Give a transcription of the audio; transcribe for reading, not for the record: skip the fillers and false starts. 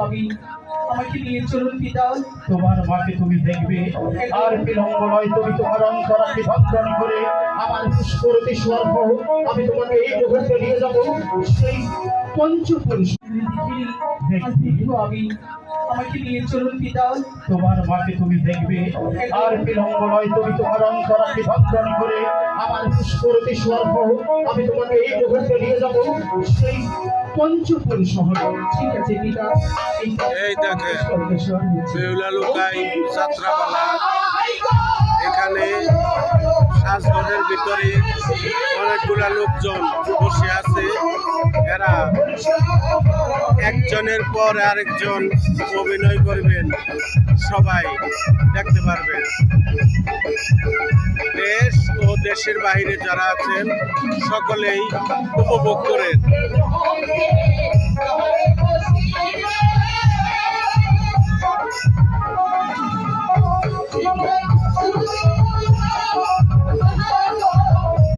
আমি আমাকে নিয়ে চলুন পিতা। তোমার মাকে তুমি দেখবে, আর বিলম্ব নয়, তুমি তোমার অন্তরাকে ভক্ষণ করে আমার পুষ্পরতি স্বর্গ আমি তোমাকে এই মুহূর্তে নিয়ে যাব সেই পঞ্চপুরুষ। আমি আমাকে নিয়ে চলুন পিতা। তোমার মাকে তুমি দেখবে, আর বিলম্ব নয়, তুমি তোমার অন্তরাকে ভক্ষণ করে আমার পুষ্পরতি স্বর্গ আমি তোমাকে এই মুহূর্তে নিয়ে যাব সেই পঞ্চপুরুষ শহরে। ঠিক আছে পিতা। এই দেখেন বেহুলা লুকাই যাত্রাপালা। এখানে সাজঘরের ভিতরে অনেকগুলা লোকজন বসে আছে। এরা একজনের পর আরেকজন অভিনয় করবেন, সবাই দেখতে পারবেন। দেশ ও দেশের বাইরে যারা আছেন সকলেই উপভোগ করেন। Oh,